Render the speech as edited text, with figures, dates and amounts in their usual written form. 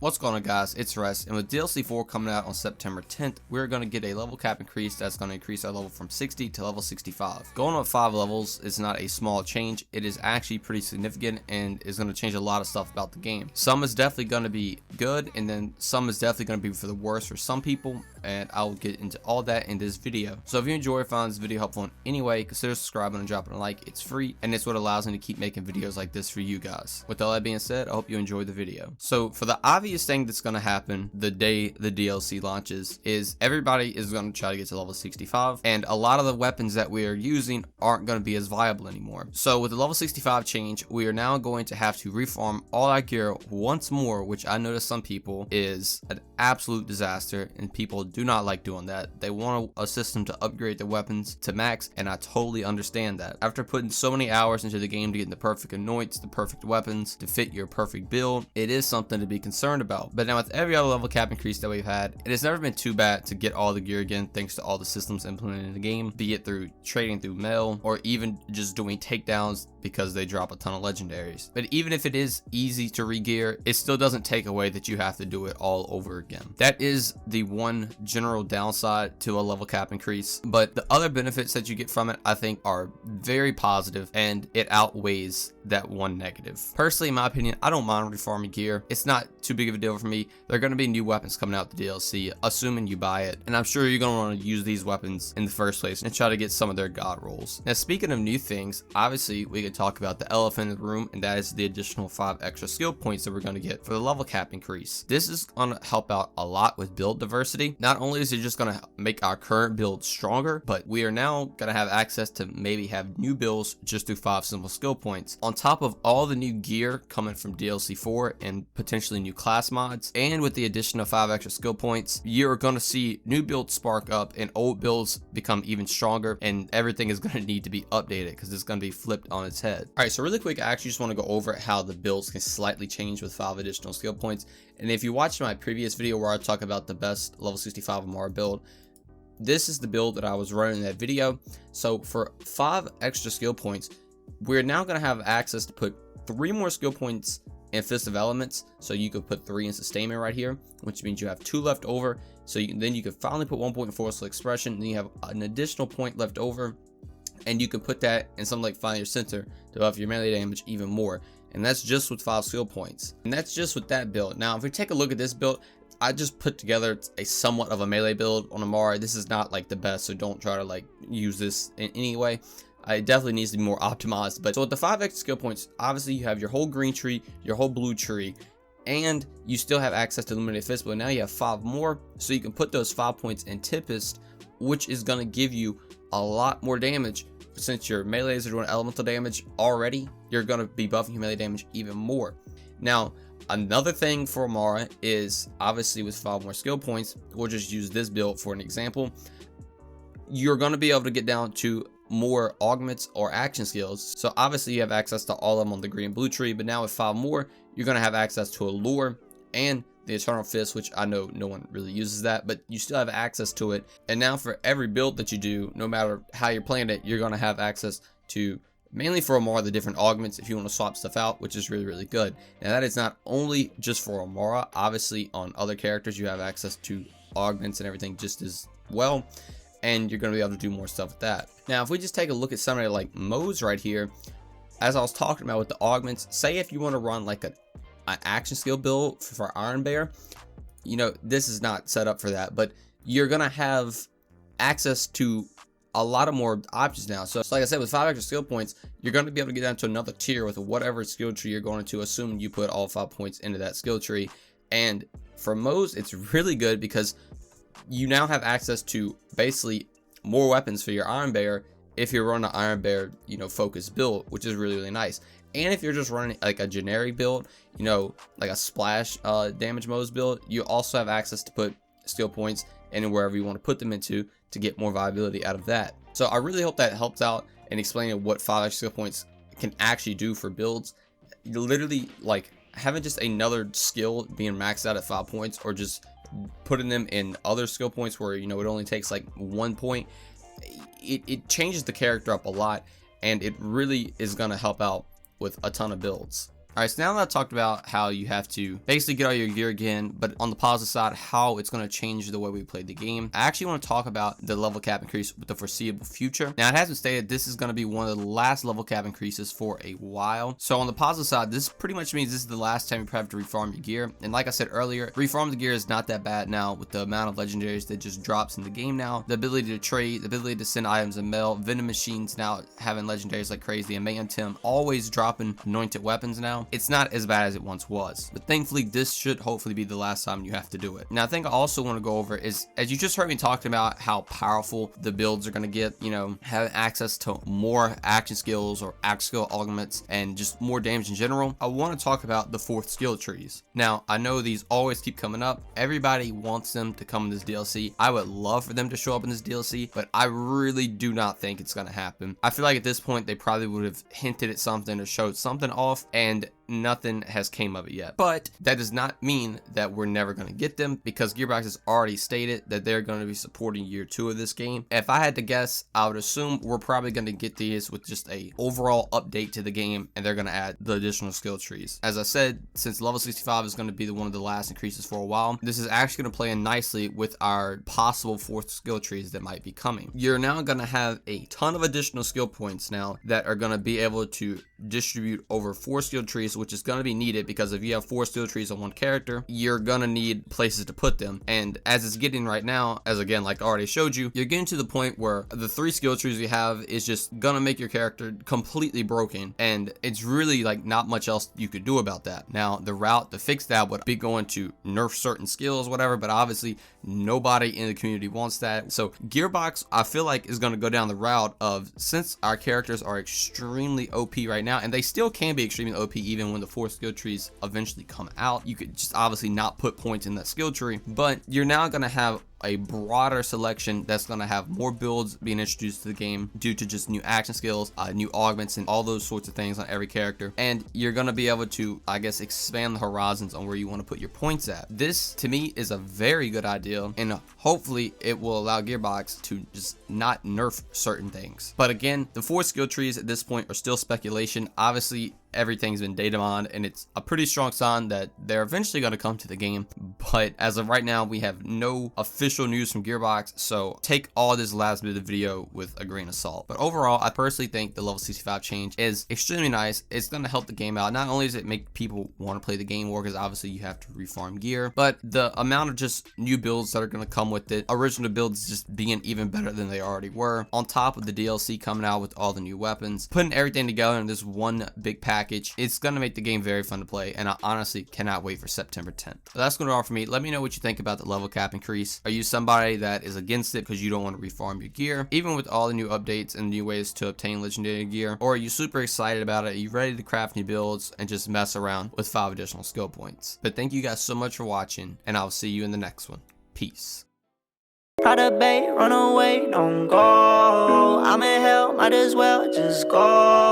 What's going on, guys? It's Rest, and with DLC 4 coming out on September 10th, we're going to get a level cap increase that's going to increase our level from 60 to level 65. Going up 5 levels is not a small change. It is actually pretty significant and is going to change a lot of stuff about the game. Some is definitely going to be good, and then some is definitely going to be for the worse for some people, and I'll get into all that in this video. So if you enjoy or find this video helpful in any way, consider subscribing and dropping a like. It's free, and it's what allows me to keep making videos like this for you guys. With all that being said, I hope you enjoyed the video. So for the obvious thing that's going to happen the day the DLC launches is everybody is going to try to get to level 65, and a lot of the weapons that we are using aren't going to be as viable anymore. So with the level 65 change, we are now going to have to reform all our gear once more, which I know to some people is an absolute disaster, and people do not like doing that. They want a system to upgrade their weapons to max, and I totally understand that. After putting so many hours into the game to get the perfect anoints, the perfect weapons to fit your perfect build, it is something to be concerned about. But now with every other level cap increase that we've had, it has never been too bad to get all the gear again, thanks to all the systems implemented in the game, be it through trading through mail or even just doing takedowns because they drop a ton of legendaries. But even if it is easy to re-gear, it still doesn't take away that you have to do it all over again. That is the one general downside to a level cap increase, but the other benefits that you get from it I think are very positive, and it outweighs that one negative. Personally, in my opinion, I don't mind reforming gear. It's not too big of a deal for me. There are going to be new weapons coming out the DLC, assuming you buy it, and I'm sure you're going to want to use these weapons in the first place and try to get some of their god rolls. Now, speaking of new things, obviously we could talk about the elephant in the room, and that is the additional 5 extra skill points that we're going to get for the level cap increase. This is going to help out a lot with build diversity. Not only is it just going to make our current build stronger, but we are now going to have access to maybe have new builds just through 5 simple skill points. On top of all the new gear coming from DLC 4 and potentially new class mods, and with the addition of 5 extra skill points, you're going to see new builds spark up and old builds become even stronger, and everything is going to need to be updated because it's going to be flipped on its head. Alright, so really quick, I actually just want to go over how the builds can slightly change with 5 additional skill points. And if you watched my previous video where I talk about the best level 65 Amara build, this is the build that I was running in that video. So for 5 extra skill points, we're now going to have access to put 3 more skill points in Fist of Elements. So you could put 3 in Sustainment right here, which means you have 2 left over. So then you can finally put 1 point in Forceful Expression, and then you have an additional point left over, and you can put that in something like Find Your Center to buff your melee damage even more. And that's just with 5 skill points, and that's just with that build. Now if we take a look at this build, I just put together a somewhat of a melee build on Amara. This is not like the best, so don't try to like use this in any way. It definitely needs to be more optimized. But so with the 5 extra skill points, obviously you have your whole green tree, your whole blue tree, and you still have access to Illuminated Fist, but now you have 5 more, so you can put those 5 points in Tempest, which is going to give you a lot more damage. Since your melees are doing elemental damage already, you're going to be buffing your melee damage even more. Now, another thing for Amara is obviously with 5 more skill points, we'll just use this build for an example. You're going to be able to get down to more augments or action skills. So obviously you have access to all of them on the green and blue tree, but now with 5 more, you're going to have access to Allure and the Eternal Fist, which I know no one really uses that, but you still have access to it. And now for every build that you do, no matter how you're playing it, you're going to have access to, mainly for Amara, the different augments if you want to swap stuff out, which is really, really good. Now that is not only just for Amara, obviously on other characters you have access to augments and everything just as well, and you're going to be able to do more stuff with that. Now if we just take a look at somebody like Mose right here, as I was talking about with the augments, say if you want to run like an action skill build for Iron Bear, you know, this is not set up for that, but you're gonna have access to a lot of more options now. So like I said, with 5 extra skill points, you're going to be able to get down to another tier with whatever skill tree you're going to, assuming you put all 5 points into that skill tree. And for Mose, it's really good because you now have access to basically more weapons for your Iron Bear if you're running an Iron Bear, you know, focused build, which is really, really nice. And if you're just running like a generic build, you know, like a splash damage Mose build, you also have access to put skill points in wherever you want to put them into to get more viability out of that. So I really hope that helps out in explaining what 5 extra skill points can actually do for builds. You literally like having just another skill being maxed out at 5 points, or just putting them in other skill points where, you know, it only takes like 1 point. It changes the character up a lot, and it really is going to help out with a ton of builds. Alright, so now that I've talked about how you have to basically get all your gear again, but on the positive side, how it's going to change the way we play the game, I actually want to talk about the level cap increase with the foreseeable future. Now, it hasn't stated this is going to be one of the last level cap increases for a while. So on the positive side, this pretty much means this is the last time you have to refarm your gear. And like I said earlier, refarm the gear is not that bad now with the amount of legendaries that just drops in the game now. The ability to trade, the ability to send items and mail, vending machines now having legendaries like crazy, and Mayhem Tim always dropping anointed weapons now. It's not as bad as it once was. But thankfully, this should hopefully be the last time you have to do it. Now, I think I also want to go over is, as you just heard me talking about how powerful the builds are going to get, you know, having access to more action skills or action skill augments and just more damage in general, I want to talk about the 4th skill trees. Now, I know these always keep coming up. Everybody wants them to come in this DLC. I would love for them to show up in this DLC, but I really do not think it's going to happen. I feel like at this point, they probably would have hinted at something or showed something off, and nothing has came of it yet. But that does not mean that we're never going to get them, because Gearbox has already stated that they're going to be supporting year 2 of this game. If I had to guess, I would assume we're probably going to get these with just a overall update to the game, and they're going to add the additional skill trees. As I said, since level 65 is going to be one of the last increases for a while, this is actually going to play in nicely with our possible 4th skill trees that might be coming. You're now going to have a ton of additional skill points now that are going to be able to distribute over 4 skill trees, which is going to be needed, because if you have 4 skill trees on one character, you're going to need places to put them. And as it's getting right now, as again, like I already showed you, you're getting to the point where the 3 skill trees you have is just going to make your character completely broken. And it's really like not much else you could do about that. Now, the route to fix that would be going to nerf certain skills, whatever, but obviously nobody in the community wants that. So Gearbox, I feel like, is going to go down the route of, since our characters are extremely OP right now, and they still can be extremely OP even when the 4 skill trees eventually come out, you could just obviously not put points in that skill tree, but you're now going to have a broader selection that's going to have more builds being introduced to the game due to just new action skills, new augments, and all those sorts of things on every character. And you're going to be able to, I guess, expand the horizons on where you want to put your points at. This, to me, is a very good idea, and hopefully it will allow Gearbox to just not nerf certain things. But again, the 4 skill trees at this point are still speculation. Obviously, everything's been data mined, and it's a pretty strong sign that they're eventually going to come to the game. But as of right now, we have no official news from Gearbox, so take all this last bit of the video with a grain of salt. But overall, I personally think the level 65 change is extremely nice. It's going to help the game out. Not only does it make people want to play the game more, because obviously you have to refarm gear, but the amount of just new builds that are going to come with it, original builds just being even better than they already were, on top of the DLC coming out with all the new weapons, putting everything together in this one big package, it's going to make the game very fun to play, and I honestly cannot wait for September 10th. So that's going to all for me. Let me know what you think about the level cap increase. Are you somebody that is against it because you don't want to refarm your gear, even with all the new updates and new ways to obtain legendary gear? Or are you super excited about it? Are you ready to craft new builds and just mess around with 5 additional skill points? But thank you guys so much for watching, and I'll see you in the next one. Peace. Try to bait, run away, don't go. I'm in hell, might as well just go.